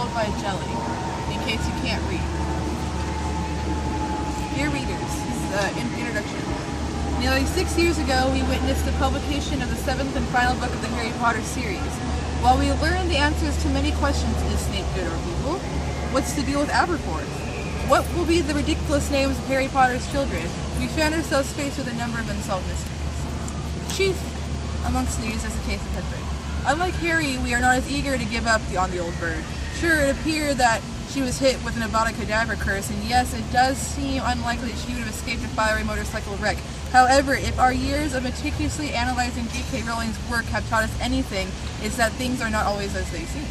controlled by jelly, in case you can't read. Dear readers, this is introduction. Nearly 6 years ago, we witnessed the publication of the 7th and final book of the Harry Potter series. While we learned the answers to many questions, is Snape good or evil? What's the deal with Aberforth? What will be the ridiculous names of Harry Potter's children? We found ourselves faced with a number of unsolved mysteries. Chief amongst these is the case of Hedwig. Unlike Harry, we are not as eager to give up on the old bird. Sure, it appeared that she was hit with an Avada Kedavra curse, and yes, it does seem unlikely that she would have escaped a fiery motorcycle wreck. However, if our years of meticulously analyzing J.K. Rowling's work have taught us anything, it's that things are not always as they seem.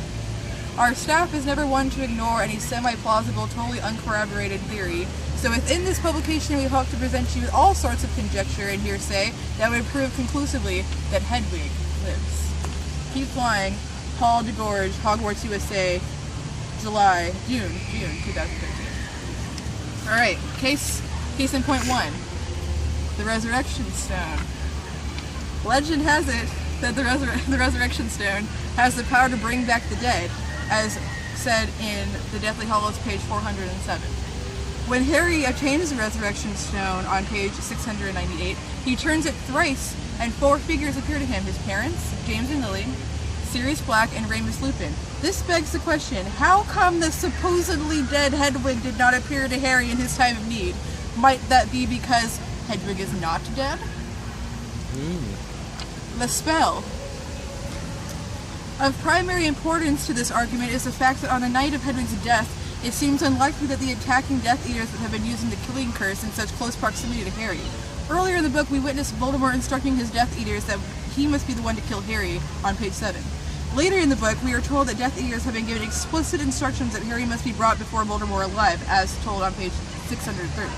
Our staff is never one to ignore any semi-plausible, totally uncorroborated theory, so within this publication we hope to present you with all sorts of conjecture and hearsay that would prove conclusively that Hedwig lives. Keep flying. Paul DeGeorge, Hogwarts, USA, June 2013. Alright, case in point 1. The Resurrection Stone. Legend has it that the Resurrection Stone has the power to bring back the dead, as said in the Deathly Hallows, page 407. When Harry obtains the Resurrection Stone on page 698, he turns it thrice, and 4 figures appear to him: his parents, James and Lily, Sirius Black, and Remus Lupin. This begs the question, how come the supposedly dead Hedwig did not appear to Harry in his time of need? Might that be because Hedwig is not dead? The spell. Of primary importance to this argument is the fact that on the night of Hedwig's death, it seems unlikely that the attacking Death Eaters would have been using the killing curse in such close proximity to Harry. Earlier in the book, we witnessed Voldemort instructing his Death Eaters that he must be the one to kill Harry on page 7. Later in the book, we are told that Death Eaters have been given explicit instructions that Harry must be brought before Voldemort alive, as told on page 630.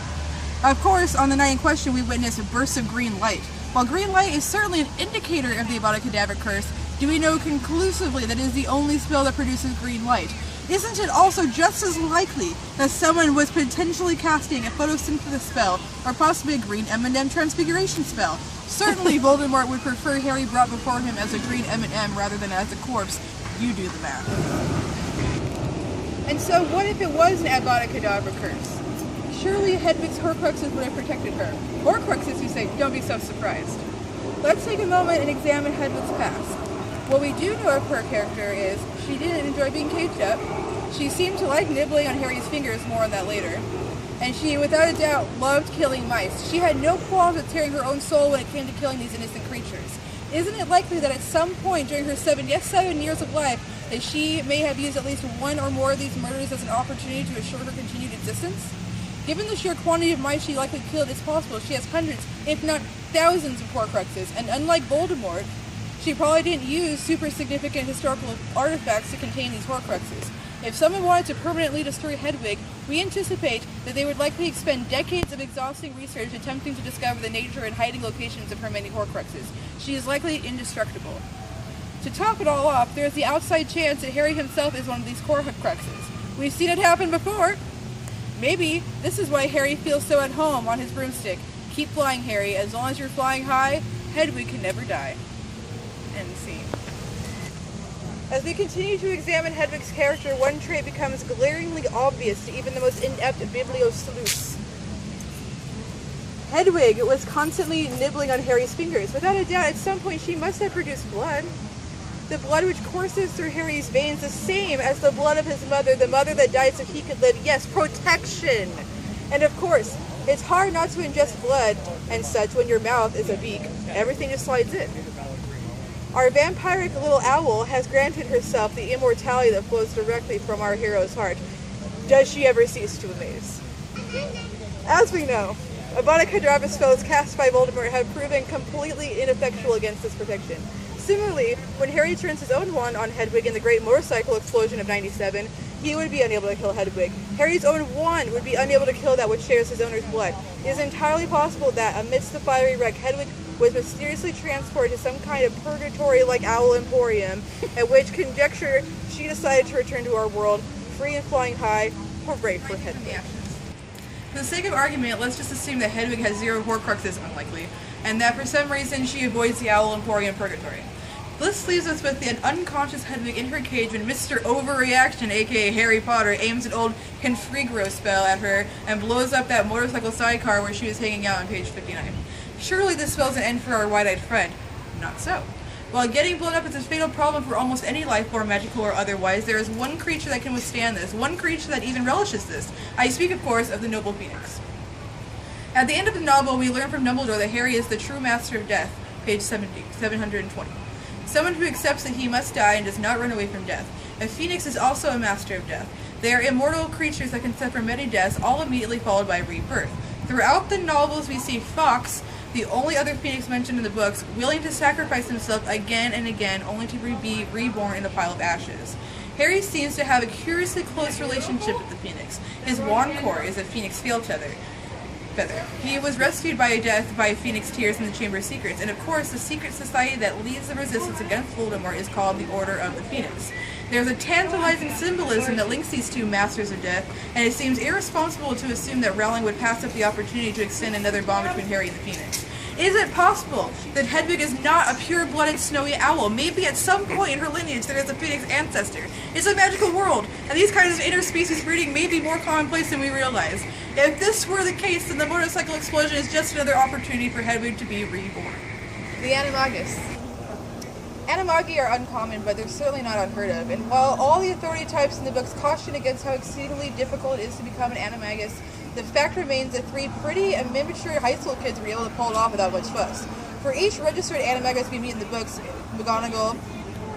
Of course, on the night in question, we witness bursts of green light. While green light is certainly an indicator of the Avada Kedavra curse, do we know conclusively that it is the only spell that produces green light? Isn't it also just as likely that someone was potentially casting a photosynthesis spell, or possibly a green M&M transfiguration spell? Certainly Voldemort would prefer Harry brought before him as a green M&M rather than as a corpse. You do the math. And so what if it was an Avada Kedavra curse? Surely Hedwig's Horcruxes would have protected her. Horcruxes, you say? Don't be so surprised. Let's take a moment and examine Hedwig's past. What we do know of her character is she didn't enjoy being caged up. She seemed to like nibbling on Harry's fingers, more on that later. And she, without a doubt, loved killing mice. She had no qualms with tearing her own soul when it came to killing these innocent creatures. Isn't it likely that at some point during her 7 years of life, that she may have used at least one or more of these murders as an opportunity to assure her continued existence? Given the sheer quantity of mice she likely killed, it's possible she has hundreds, if not thousands of Horcruxes, and unlike Voldemort, she probably didn't use super significant historical artifacts to contain these Horcruxes. If someone wanted to permanently destroy Hedwig, we anticipate that they would likely expend decades of exhausting research attempting to discover the nature and hiding locations of her many Horcruxes. She is likely indestructible. To top it all off, there is the outside chance that Harry himself is one of these Horcruxes. We've seen it happen before. Maybe this is why Harry feels so at home on his broomstick. Keep flying, Harry. As long as you're flying high, Hedwig can never die. End scene. As we continue to examine Hedwig's character, one trait becomes glaringly obvious to even the most inept bibliosleuths. Hedwig was constantly nibbling on Harry's fingers. Without a doubt, at some point she must have produced blood. The blood which courses through Harry's veins, the same as the blood of his mother, the mother that died so he could live. Yes, protection! And of course, it's hard not to ingest blood and such when your mouth is a beak. Everything just slides in. Our vampiric little owl has granted herself the immortality that flows directly from our hero's heart. Does she ever cease to amaze? As we know, Avada Kedavra spells cast by Voldemort have proven completely ineffectual against this protection. Similarly, when Harry turns his own wand on Hedwig in the Great Motorcycle Explosion of 97, he would be unable to kill Hedwig. Harry's own wand would be unable to kill that which shares his owner's blood. It is entirely possible that, amidst the fiery wreck, Hedwig was mysteriously transported to some kind of purgatory like Owl Emporium, at which conjecture she decided to return to our world, free and flying high. Hooray for Hedwig. For the sake of argument, let's just assume that Hedwig has 0 Horcruxes, unlikely, and that for some reason she avoids the Owl Emporium purgatory. This leaves us with the unconscious Hedwig in her cage when Mr. Overreaction, aka Harry Potter, aims an old Configro spell at her and blows up that motorcycle sidecar where she was hanging out on page 59. Surely this spells an end for our wide-eyed friend. Not so. While getting blown up is a fatal problem for almost any life form, magical or otherwise, there is one creature that can withstand this, one creature that even relishes this. I speak, of course, of the noble phoenix. At the end of the novel, we learn from Dumbledore that Harry is the true master of death, page 720. Someone who accepts that he must die and does not run away from death. A phoenix is also a master of death. They are immortal creatures that can suffer many deaths, all immediately followed by rebirth. Throughout the novels, we see Fawkes, the only other phoenix mentioned in the books, willing to sacrifice himself again and again, only to be reborn in a pile of ashes. Harry seems to have a curiously close relationship with the phoenix. His wand core is a phoenix field feather. He was rescued by phoenix tears in the Chamber of Secrets, and of course the secret society that leads the resistance against Voldemort is called the Order of the Phoenix. There's a tantalizing symbolism that links these two masters of death, and it seems irresponsible to assume that Rowling would pass up the opportunity to extend another bond between Harry and the Phoenix. Is it possible that Hedwig is not a pure-blooded snowy owl? Maybe at some point in her lineage there is a phoenix ancestor. It's a magical world, and these kinds of interspecies breeding may be more commonplace than we realize. If this were the case, then the motorcycle explosion is just another opportunity for Hedwig to be reborn. The Animagus. Animagi are uncommon, but they're certainly not unheard of, and while all the authority types in the books caution against how exceedingly difficult it is to become an Animagus, the fact remains that 3 pretty and immature high school kids were able to pull it off without much fuss. For each registered Animagus we meet in the books, McGonagall,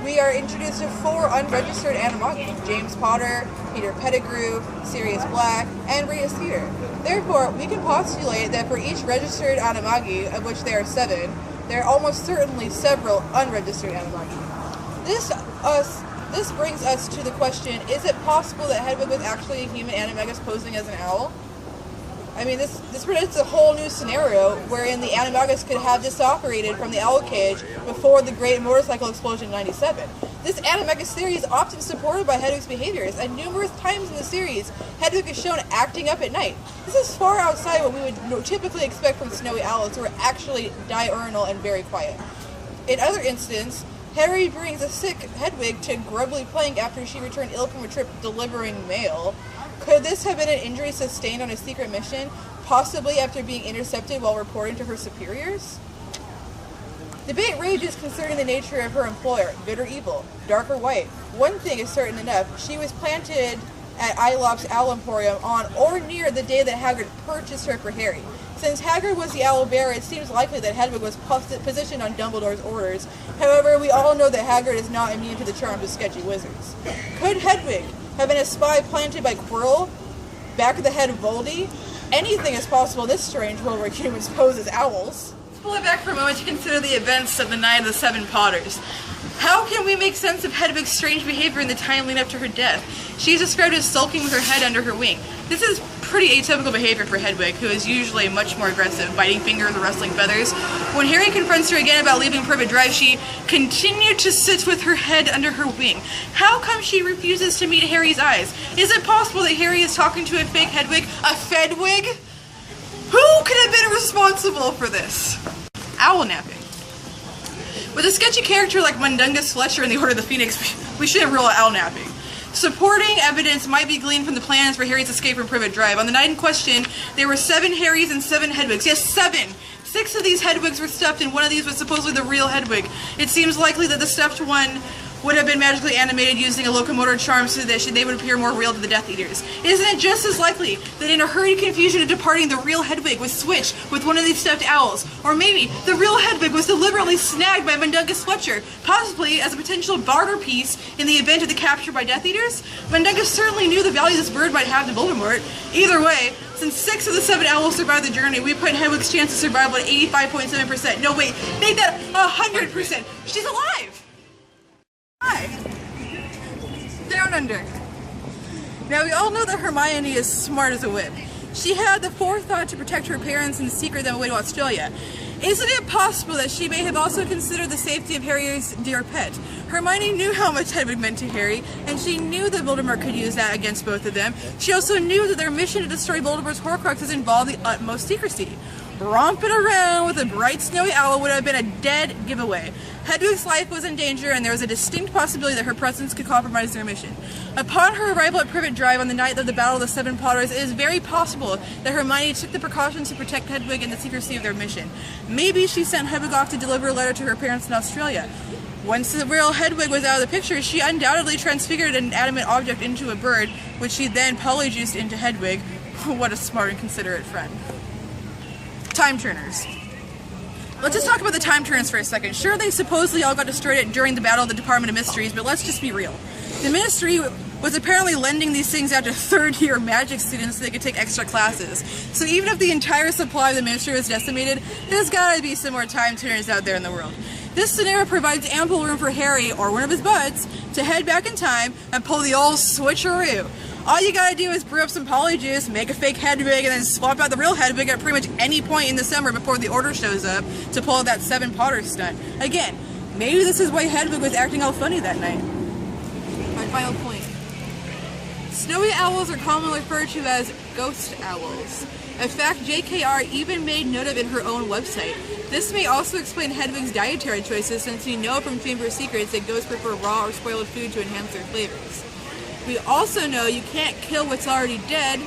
we are introduced to 4 unregistered Animagi: James Potter, Peter Pettigrew, Sirius Black, and Rita Skeeter. Therefore, we can postulate that for each registered Animagi, of which there are 7, there are almost certainly several unregistered Animagi. This brings us to the question, is it possible that Hedwig was actually a human Animagus posing as an owl? I mean, this presents a whole new scenario wherein the Animagus could have disapparated from the owl cage before the great motorcycle explosion in 97. This Animagus theory is often supported by Hedwig's behaviors, and numerous times in the series, Hedwig is shown acting up at night. This is far outside what we would typically expect from snowy owls, who are actually diurnal and very quiet. In other instances, Harry brings a sick Hedwig to Grubbly Plank after she returned ill from a trip delivering mail. Could this have been an injury sustained on a secret mission, possibly after being intercepted while reporting to her superiors? Debate rages concerning the nature of her employer, good or evil, dark or white. One thing is certain enough, she was planted at Ilop's Owl Emporium on or near the day that Hagrid purchased her for Harry. Since Hagrid was the owl bearer, it seems likely that Hedwig was positioned on Dumbledore's orders. However, we all know that Hagrid is not immune to the charms of sketchy wizards. Could Hedwig have been a spy planted by Quirrell, back of the head of Voldy? Anything is possible in this strange world where humans pose as owls. Let's pull it back for a moment to consider the events of the Night of the Seven Potters. How can we make sense of Hedwig's strange behavior in the time leading up to her death? She is described as sulking with her head under her wing. This is pretty atypical behavior for Hedwig, who is usually much more aggressive, biting fingers or rustling feathers. When Harry confronts her again about leaving Privet Drive, she continued to sit with her head under her wing. How come she refuses to meet Harry's eyes? Is it possible that Harry is talking to a fake Hedwig? A Fedwig? Who could have been responsible for this? Owl napping. With a sketchy character like Mundungus Fletcher in the Order of the Phoenix, we shouldn't rule out owl napping. Supporting evidence might be gleaned from the plans for Harry's escape from Privet Drive. On the night in question, there were 7 Harrys and 7 Hedwigs. Yes, 7! 6 of these Hedwigs were stuffed, and one of these was supposedly the real Hedwig. It seems likely that the stuffed one would have been magically animated using a locomotor charm so that they would appear more real to the Death Eaters. Isn't it just as likely that in a hurried confusion of departing, the real Hedwig was switched with one of these stuffed owls? Or maybe the real Hedwig was deliberately snagged by Mundungus Fletcher, possibly as a potential barter piece in the event of the capture by Death Eaters? Mundungus certainly knew the value this bird might have to Voldemort. Either way, since 6 of the 7 owls survived the journey, we put Hedwig's chance of survival at 85.7%. No, wait, make that 100%. She's alive! Hi. Down Under. Now we all know that Hermione is smart as a whip. She had the forethought to protect her parents and secret them away to Australia. Isn't it possible that she may have also considered the safety of Harry's dear pet? Hermione knew how much Hedwig meant to Harry, and she knew that Voldemort could use that against both of them. She also knew that their mission to destroy Voldemort's Horcruxes involved the utmost secrecy. Romping around with a bright snowy owl would have been a dead giveaway. Hedwig's life was in danger, and there was a distinct possibility that her presence could compromise their mission. Upon her arrival at Privet Drive on the night of the Battle of the Seven Potters, it is very possible that Hermione took the precautions to protect Hedwig and the secrecy of their mission. Maybe she sent Hedwig off to deliver a letter to her parents in Australia. Once the real Hedwig was out of the picture, she undoubtedly transfigured an inanimate object into a bird, which she then polyjuiced into Hedwig. What a smart and considerate friend. Time turners. Let's just talk about the time turners for a second. Sure, they supposedly all got destroyed during the Battle of the Department of Mysteries, but let's just be real. The Ministry was apparently lending these things out to third-year magic students so they could take extra classes. So even if the entire supply of the Ministry was decimated, there's gotta be some more time turners out there in the world. This scenario provides ample room for Harry, or one of his buds, to head back in time and pull the old switcheroo. All you gotta do is brew up some polyjuice, make a fake Hedwig, and then swap out the real Hedwig at pretty much any point in the summer before the Order shows up to pull out that Seven Potters stunt. Again, maybe this is why Hedwig was acting all funny that night. My final point. Snowy owls are commonly referred to as ghost owls. In fact, JKR even made note of it in her own website. This may also explain Hedwig's dietary choices, since we know from Chamber of Secrets that ghosts prefer raw or spoiled food to enhance their flavors. We also know you can't kill what's already dead.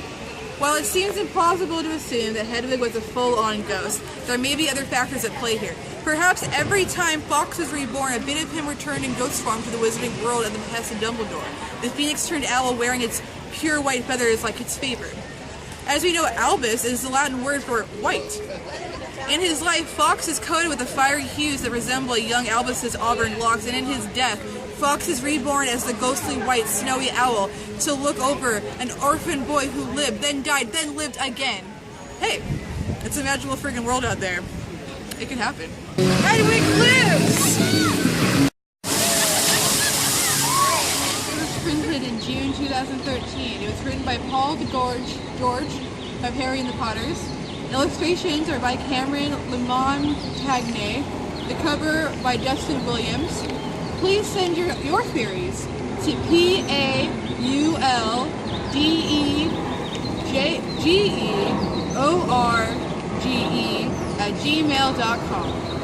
While it seems implausible to assume that Hedwig was a full-on ghost, there may be other factors at play here. Perhaps every time Fawkes was reborn, a bit of him returned in ghost form to the wizarding world at the behest of Dumbledore. The phoenix-turned owl wearing its pure white feathers like its favorite. As we know, albus is the Latin word for white. In his life, Fawkes is coated with the fiery hues that resemble a young albus's auburn locks, and in his death, Fawkes is reborn as the ghostly white snowy owl to look over an orphan boy who lived, then died, then lived again. Hey, it's a magical friggin' world out there. It can happen. Hedwig Lives! It was printed in June 2013. It was written by Paul DeGeorge of Harry and the Potters. Illustrations are by Cameron Lemontagne. The cover by Justin Williams. Please send your theories to pauldegeorge@gmail.com.